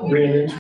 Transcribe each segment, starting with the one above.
Drainage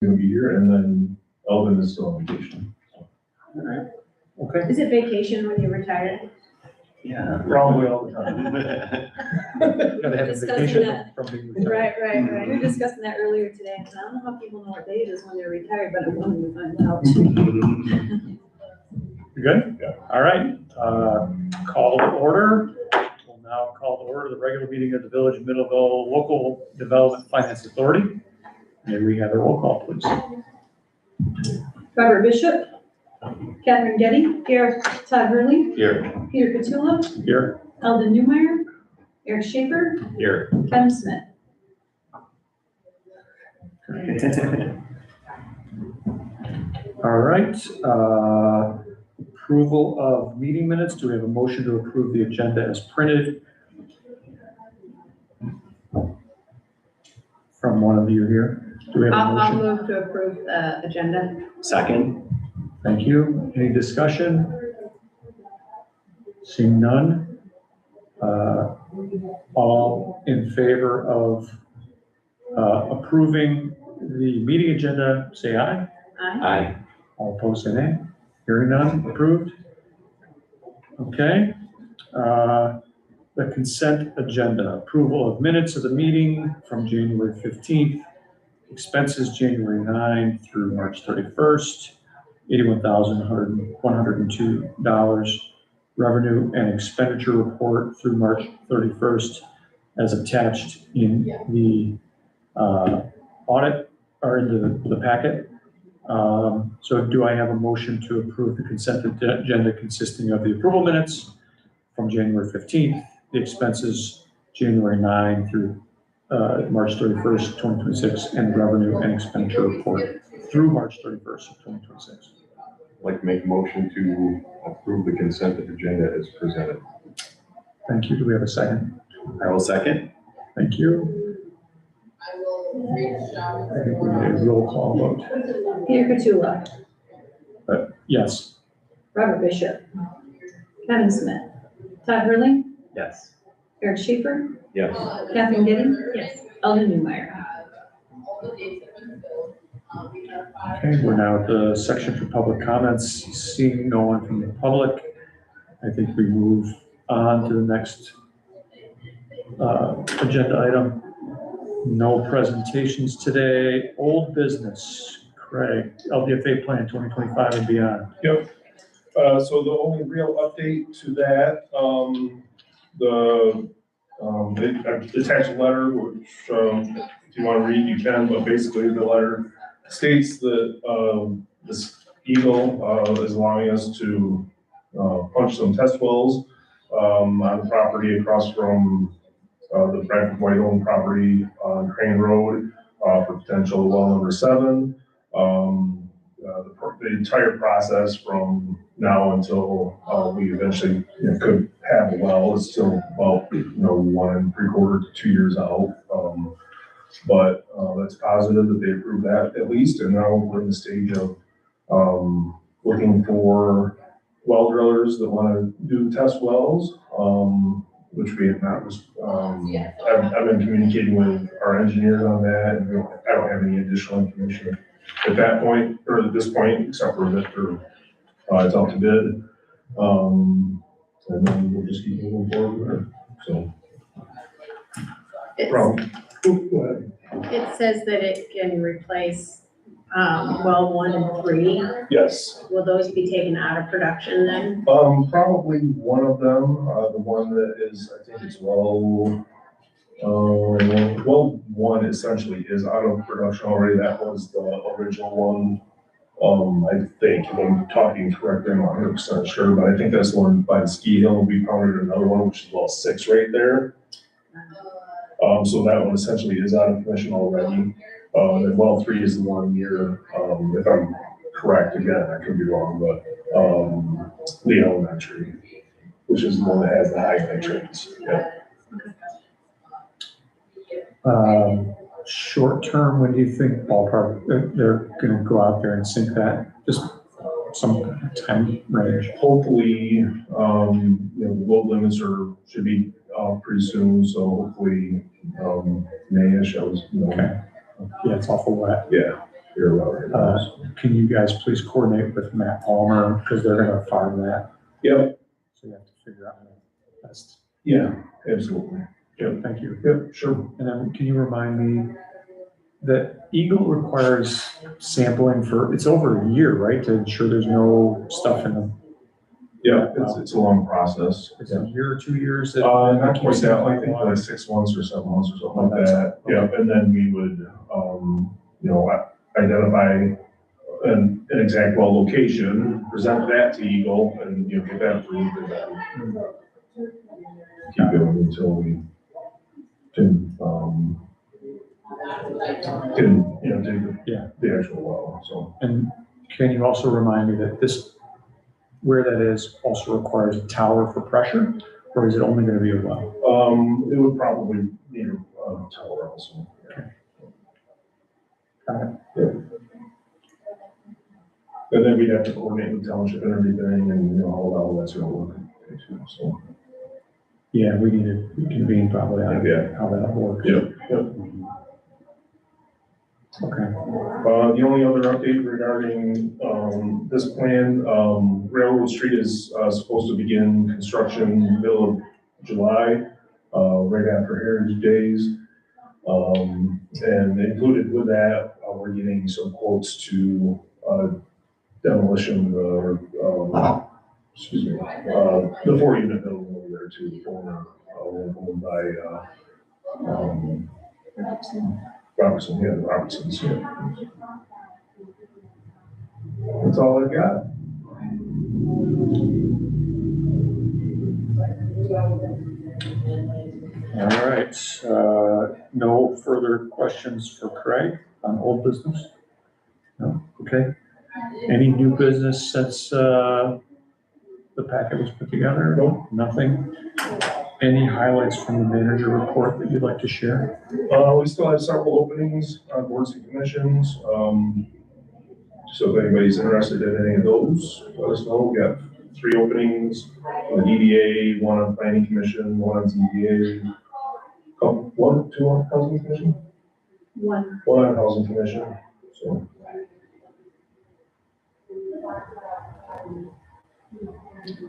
Gonna be here, and then Elvin is still on vacation. All right. Okay. Is it vacation when you retire? Yeah. Probably all the time. Gotta have a Discussing vacation that. from being retired. Right. We were discussing that earlier today. I don't know how people know what day it is when they're retired, but I'm willing to find out. You good? Yeah. All right, call to order. We'll now call to order the regular meeting of the Village of Middleville Local Development Finance Authority. May we have a roll call, please? Robert Bishop, Catherine Getty, here, Todd Hurley, Here. Peter Petula, Here. Eldon Newmeyer, Eric Schaefer, Here. Kevin Smith. All right, approval of meeting minutes. Do we have a motion to approve the agenda as printed? From one of you here. Do we have a I'll motion? move to approve the agenda. Second. Thank you. Any discussion? Seeing none. All in favor of approving the meeting agenda, say aye. Aye. Aye. All opposed, say nay. Hearing none, approved. Okay. The consent agenda, approval of minutes of the meeting from January 15th, expenses January 9 through March 31st, $81,102, revenue and expenditure report through March 31st as attached in the audit or into the packet. So do I have a motion to approve the consent agenda consisting of the approval minutes from January 15th, the expenses January 9 through March 31st, 2026, and the revenue and expenditure report through March 31st of 2026? I'd like to make a motion to approve the consent agenda as presented. Thank you. Do we have a second? I will second. Thank you. I think we need a roll call vote. Peter Petula, Yes. Robert Bishop, Kevin Smith, Todd Hurley, Yes. Eric Schaefer, Yes. Catherine Getty, yes, Eldon Newmeyer. Okay, we're now at the section for public comments. Seeing no one from the public, I think we move on to the next agenda item. No presentations today. Old business. Craig, LDFA plan 2025 and beyond. Yep. So the only real update to that, they attached a letter, which, if you want to read, you can, but basically the letter states that, this Eagle, is allowing us to, punch some test wells, on the property across from, the Bradford White-owned property on Crane Road, for potential well number 7. The entire process from now until we eventually could have a well is still about 1 3/4 to 2 years out. But that's positive that they approved that at least, and now we're in the stage of looking for well drillers that want to do test wells, which we have not. I've been communicating with our engineers on that, and I don't have any additional information at that point, or at this point, except for that it's out to bid. And then we'll just keep moving forward there, so. Go ahead. It says that it can replace, well 1 and 3. Yes, Will those be taken out of production then? probably one of them, the one that is, I think it's well 1 essentially is out of production already. That was the original one. I think, if I'm talking correctly, I'm not 100% sure, but I think that's the one by the ski hill. We found another one, which is well 6 right there. So that one essentially is out of commission already. And well 3 is the 1 year, if I'm correct, again, I could be wrong, but the elementary, which is the one that has the high nitrates. Yeah. Short term, when do you think ballpark they're going to go out there and sink that? Just some time range. Hopefully, the load limits should be pretty soon, so hopefully, May-ish, Okay. Yeah, it's awful wet. Yeah. figure out right now. Can you guys please coordinate with Matt Palmer, because they're gonna farm that, Yep, so you have to figure out how to best. yeah, absolutely. Thank you. Yep, sure. And then can you remind me that Eagle requires sampling for, it's over a year, right, to ensure there's no stuff in them? Yeah, it's a long process. Is it a year or 2 years? that- Not quite that, I think like 6 months or 7 months or something like that. Yeah, and then we would, identify an exact well location, present that to Eagle and, get that approved and then keep going until we can, dig Yeah. the actual well, so. And can you also remind me that this, where that is, also requires a tower for pressure, or is it only gonna be a well? It would probably need a tower also. Got it. And then we'd have to coordinate with township and everything and, all that's gonna work too, so. Yeah, we need to reconvene probably on Yeah. how that works. Yep. Okay. The only other update regarding, this plan, Railroad Street is, supposed to begin construction middle of July, right after Heritage Days. And included with that, we're getting some quotes to, demolition, the 4-unit building over there too, the former, owned by, Robertson's, yeah. That's all I've got. All right, no further questions for Craig on old business? No, okay. Any new business since, the packet was put together? Nope. Nothing? Any highlights from the manager report that you'd like to share? We still have several openings on boards and commissions. So if anybody's interested in any of those, let us know. We got 3 openings on the DDA, 1 on planning commission, 1 on ZBA, 1, 2 on housing commission, 1. 1 on housing commission, so.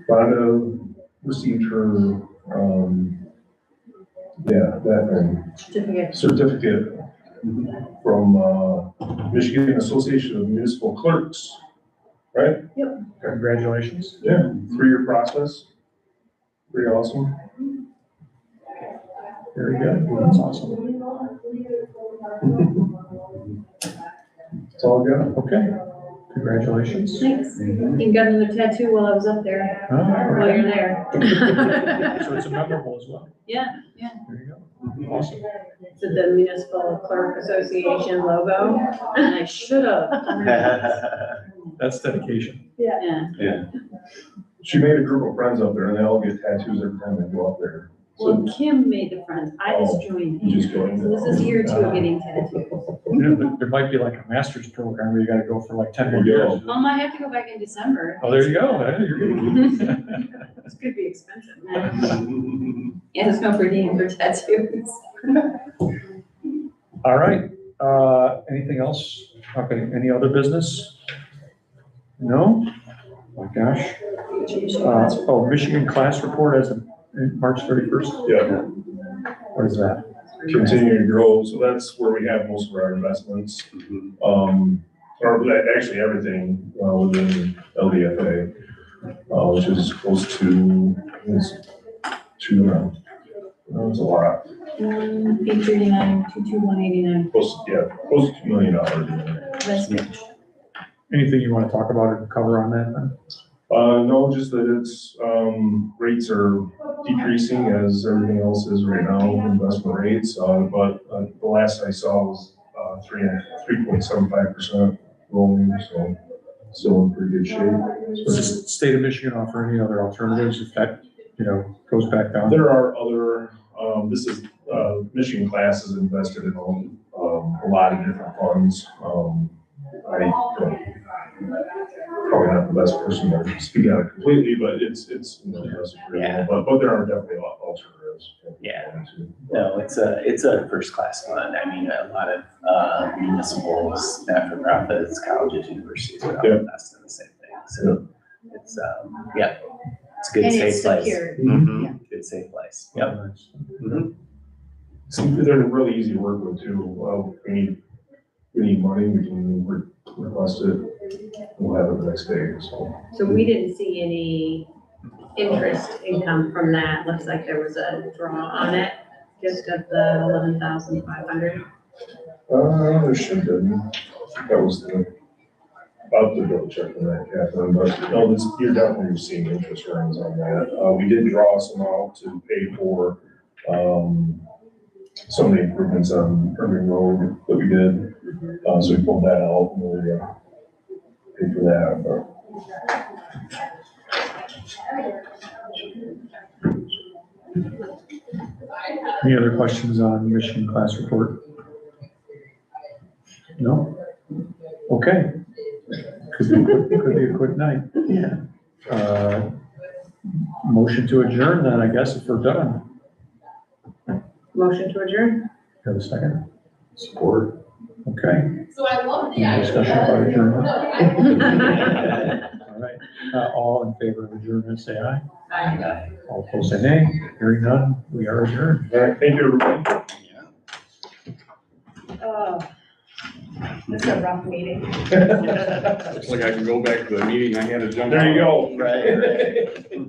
Rhonda received her, that certificate from, Michigan Association of Municipal Clerks, right? Congratulations. Yeah, 3-year process. Pretty awesome. Very good. That's awesome. That's all I got. Okay, congratulations. Thanks. You got another tattoo while I was up there, Oh, while okay. you're there. So it's a memorable as well. Yeah, yeah. There you go. Awesome. It's the Municipal Clerk Association logo, and I should have. That's dedication. Yeah. She made a group of friends up there and they all get tattoos every time they go up there. Well, So Kim made the friends. I just joined. you just joined. So this is year 2 of getting tattoos. You know, there might be like a master's program where you gotta go for like 10 more There you years. go. I might have to go back in December. Oh, there you go. Hey, you're good. This could be expensive, man. Yeah, there's no per diem for tattoos. All right, anything else? Okay, any other business? No? Oh my gosh. Michigan class report as of March 31st? Yeah, What is that? continue to grow. So that's where we have most of our investments. Or actually everything within LDFA, which is close to, it's 2, it's a lot. 839, 22189. Close to $2 million in there. That's good. Anything you want to talk about or cover on that then? No, just that it's, rates are decreasing as everything else is right now, investment rates, but the last I saw was, 3.75% rolling, so still in pretty good shape. Does the state of Michigan offer any other alternatives if that, goes back down? There are other, Michigan Class is invested in a lot of different funds. I don't, probably not the best person to speak on it completely, but it's invested pretty well, but there are definitely alternatives. Yeah. No, it's a first-class fund. I mean, a lot of municipals, not-for-profits, colleges, universities are all Yeah. invested in the same thing. So it's, yeah, it's a good, And safe it's place. secured. Mhm. Good, safe place. Yep. Nice. Mhm. So they're really easy to work with too. We need money, we can request it. We'll have it the next day, so. So we didn't see any interest income from that. Looks like there was a draw on it, just of the 11,500. There should be. That was about to double check on that, Catherine, but no, you're definitely seeing interest earnings on that. We did draw some out to pay for, some of the improvements on Irving Road that we did. So we pulled that out and we'll pay for that, but. Any other questions on Michigan class report? No? Okay. Could be a quick night. Yeah. Motion to adjourn then, I guess, if we're done. Motion to adjourn? Have a second? Support. Okay. So I love the. Any discussion about adjournment? adjournment. All right. All in favor of adjournment, say aye. Aye. All opposed, say nay. Hearing none, we are adjourned. All right, thank you, everybody. Yeah. Oh, this is a rough meeting. Looks like I can go back to the meeting I had to jump. There you out of. go. Right, right.